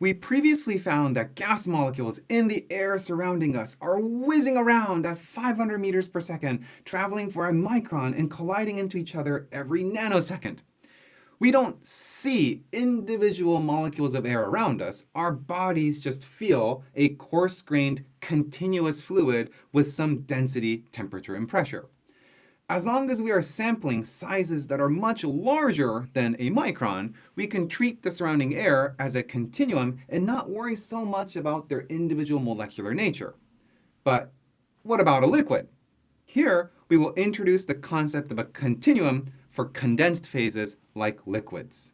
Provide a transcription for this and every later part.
We previously found that gas molecules in the air surrounding us are whizzing around at 500 meters per second, traveling for a micron and colliding into each other every nanosecond. We don't see individual molecules of air around us. Our bodies just feel a coarse-grained, continuous fluid with some density, temperature, and pressure. As long as we are sampling sizes that are much larger than a micron, we can treat the surrounding air as a continuum and not worry so much about their individual molecular nature. But what about a liquid? Here, we will introduce the concept of a continuum for condensed phases like liquids.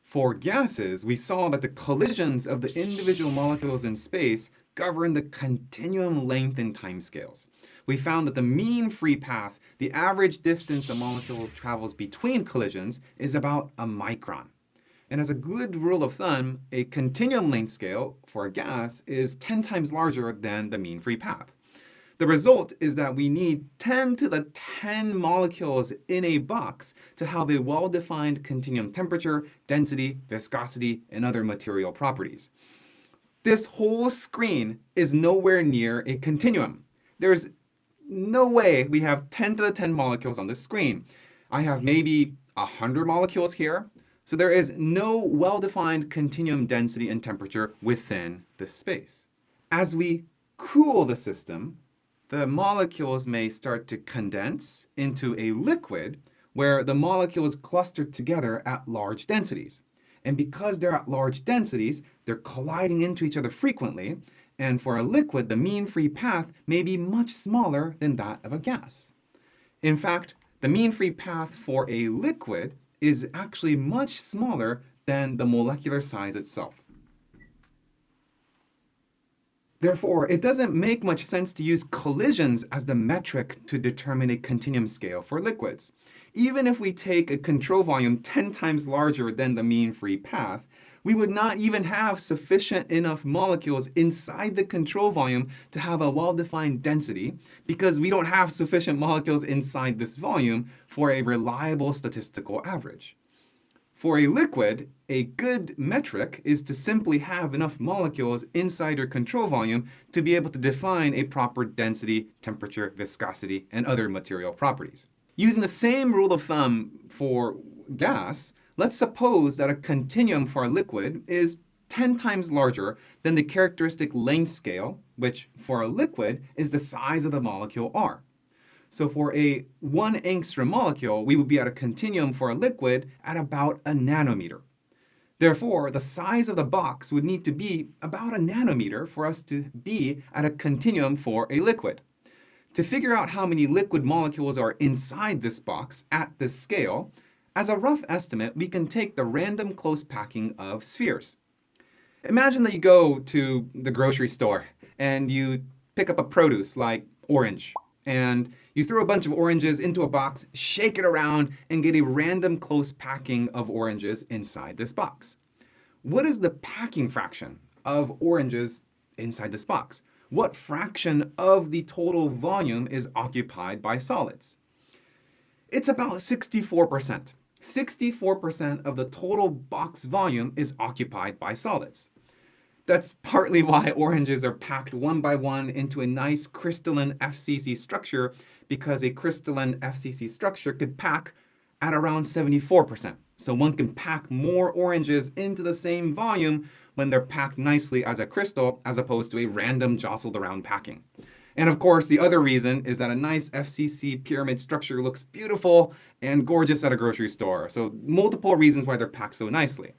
For gases, we saw that the collisions of the individual molecules in space govern the continuum length and timescales. We found that the mean free path, the average distance a molecule travels between collisions, is about a micron. And as a good rule of thumb, a continuum length scale for a gas is 10 times larger than the mean free path. The result is that we need 10 to the 10 molecules in a box to have a well-defined continuum temperature, density, viscosity, and other material properties. This whole screen is nowhere near a continuum. There's no way we have 10 to the 10 molecules on this screen. I have maybe 100 molecules here, so there is no well-defined continuum density and temperature within this space. As we cool the system, the molecules may start to condense into a liquid where the molecules cluster together at large densities. And because they're at large densities, they're colliding into each other frequently. And for a liquid, the mean free path may be much smaller than that of a gas. In fact, the mean free path for a liquid is actually much smaller than the molecular size itself. Therefore, it doesn't make much sense to use collisions as the metric to determine a continuum scale for liquids. Even if we take a control volume 10 times larger than the mean free path, we would not even have sufficient enough molecules inside the control volume to have a well-defined density because we don't have sufficient molecules inside this volume for a reliable statistical average. For a liquid, a good metric is to simply have enough molecules inside your control volume to be able to define a proper density, temperature, viscosity, and other material properties. Using the same rule of thumb for gas, let's suppose that a continuum for a liquid is 10 times larger than the characteristic length scale, which for a liquid is the size of the molecule R. So for a 1 angstrom molecule, we would be at a continuum for a liquid at about a nanometer. Therefore, the size of the box would need to be about a nanometer for us to be at a continuum for a liquid. To figure out how many liquid molecules are inside this box at this scale, as a rough estimate, we can take the random close packing of spheres. Imagine that you go to the grocery store and you pick up a produce like orange, and you throw a bunch of oranges into a box, shake it around, and get a random close packing of oranges inside this box. What is the packing fraction of oranges inside this box? What fraction of the total volume is occupied by solids? It's about 64%. 64% of the total box volume is occupied by solids. That's partly why oranges are packed one by one into a nice crystalline FCC structure, because a crystalline FCC structure could pack at around 74%. So one can pack more oranges into the same volume when they're packed nicely as a crystal, as opposed to a random jostled around packing. And of course, the other reason is that a nice FCC pyramid structure looks beautiful and gorgeous at a grocery store. So multiple reasons why they're packed so nicely.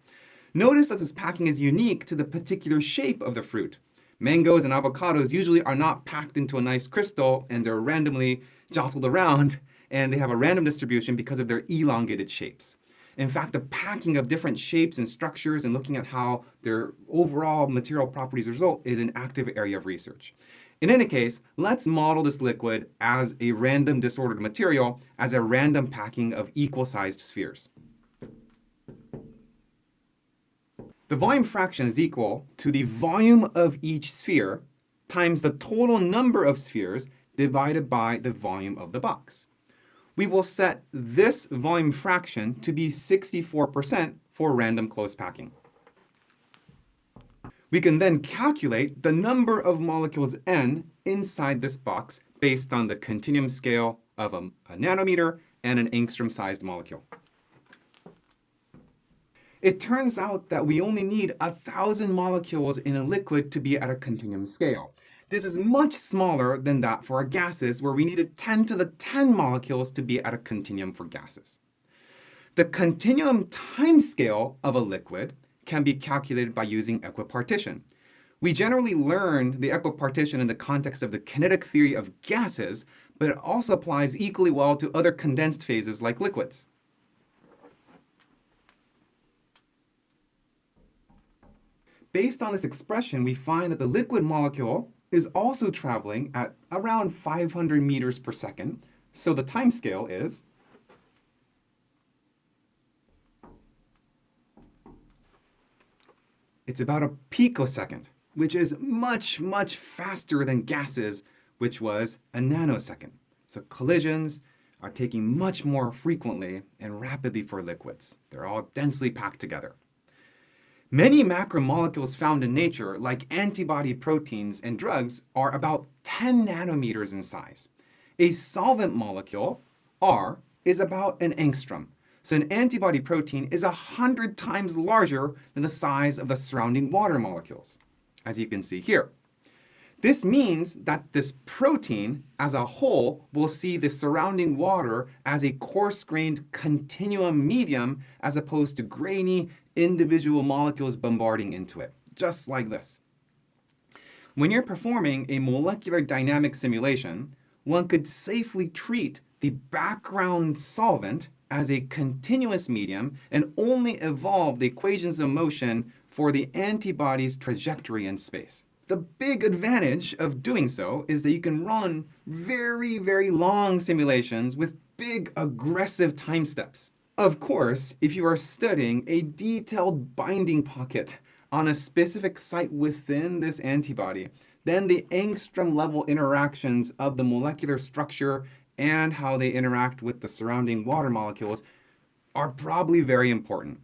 Notice that this packing is unique to the particular shape of the fruit. Mangoes and avocados usually are not packed into a nice crystal and they're randomly jostled around, and they have a random distribution because of their elongated shapes. In fact, the packing of different shapes and structures and looking at how their overall material properties result is an active area of research. In any case, let's model this liquid as a random disordered material as a random packing of equal-sized spheres. The volume fraction is equal to the volume of each sphere times the total number of spheres divided by the volume of the box. We will set this volume fraction to be 64% for random close packing. We can then calculate the number of molecules n inside this box based on the continuum scale of a nanometer and an angstrom-sized molecule. It turns out that we only need 1,000 molecules in a liquid to be at a continuum scale. This is much smaller than that for our gases, where we needed 10 to the 10 molecules to be at a continuum for gases. The continuum timescale of a liquid can be calculated by using equipartition. We generally learn the equipartition in the context of the kinetic theory of gases, but it also applies equally well to other condensed phases like liquids. Based on this expression, we find that the liquid molecule is also traveling at around 500 meters per second, so the time scale is it's about a picosecond, which is much, much faster than gases, which was a nanosecond. So collisions are taking much more frequently and rapidly for liquids. They're all densely packed together. Many macromolecules found in nature, like antibody proteins and drugs, are about 10 nanometers in size. A solvent molecule, R, is about an angstrom. So an antibody protein is 100 times larger than the size of the surrounding water molecules, as you can see here. This means that this protein as a whole will see the surrounding water as a coarse-grained continuum medium as opposed to grainy individual molecules bombarding into it, just like this. When you're performing a molecular dynamic simulation, one could safely treat the background solvent as a continuous medium and only evolve the equations of motion for the antibody's trajectory in space. The big advantage of doing so is that you can run very, very long simulations with big aggressive time steps. Of course, if you are studying a detailed binding pocket on a specific site within this antibody, then the angstrom level interactions of the molecular structure and how they interact with the surrounding water molecules are probably very important.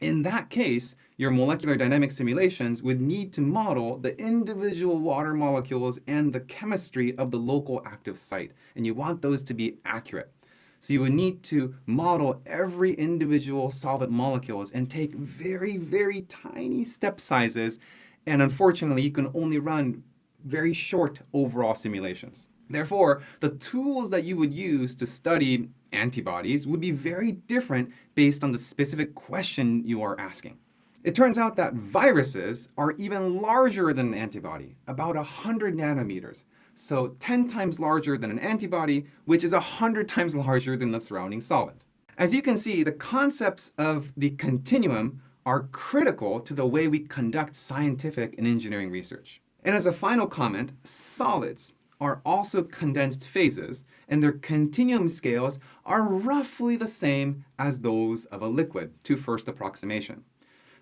In that case, your molecular dynamic simulations would need to model the individual water molecules and the chemistry of the local active site, and you want those to be accurate. So you would need to model every individual solvent molecules and take very, very tiny step sizes, and unfortunately, you can only run very short overall simulations. Therefore, the tools that you would use to study antibodies would be very different based on the specific question you are asking. It turns out that viruses are even larger than an antibody, about 100 nanometers. So 10 times larger than an antibody, which is 100 times larger than the surrounding solvent. As you can see, the concepts of the continuum are critical to the way we conduct scientific and engineering research. And as a final comment, solids are also condensed phases, and their continuum scales are roughly the same as those of a liquid, to first approximation.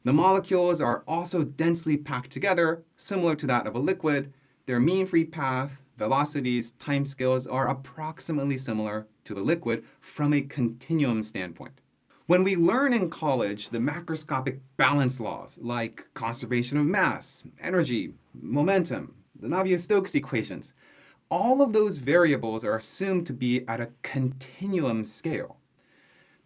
The molecules are also densely packed together, similar to that of a liquid. Their mean free path, velocities, timescales are approximately similar to the liquid from a continuum standpoint. When we learn in college the macroscopic balance laws like conservation of mass, energy, momentum, the Navier-Stokes equations, all of those variables are assumed to be at a continuum scale.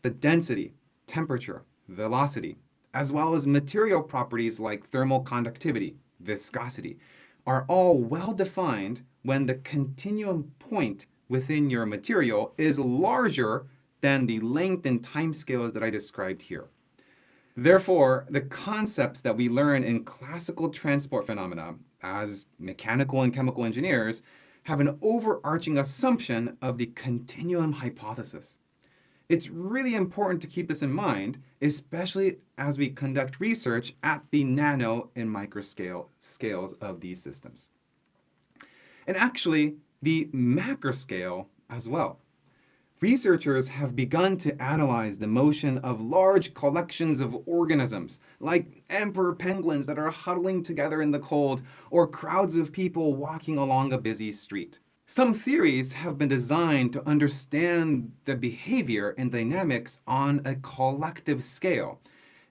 The density, temperature, velocity, as well as material properties like thermal conductivity, viscosity, are all well defined when the continuum point within your material is larger than the length and time scales that I described here. Therefore, the concepts that we learn in classical transport phenomena as mechanical and chemical engineers have an overarching assumption of the continuum hypothesis. It's really important to keep this in mind, especially as we conduct research at the nano and microscale scales of these systems. And actually, the macroscale as well. Researchers have begun to analyze the motion of large collections of organisms, like emperor penguins that are huddling together in the cold, or crowds of people walking along a busy street. Some theories have been designed to understand the behavior and dynamics on a collective scale.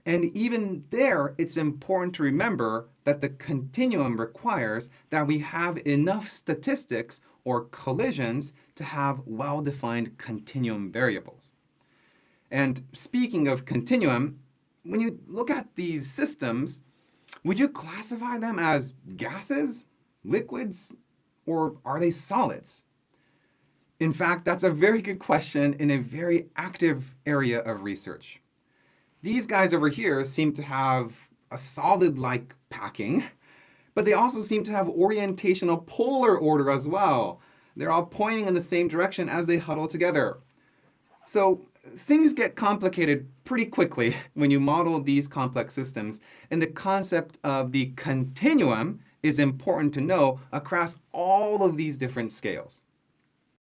And even there, it's important to remember that the continuum requires that we have enough statistics or collisions to have well-defined continuum variables. And speaking of continuum, when you look at these systems, would you classify them as gases, liquids, or are they solids? In fact, that's a very good question in a very active area of research. These guys over here seem to have a solid-like packing, but they also seem to have orientational polar order as well. They're all pointing in the same direction as they huddle together. So things get complicated pretty quickly when you model these complex systems, and the concept of the continuum is important to know across all of these different scales.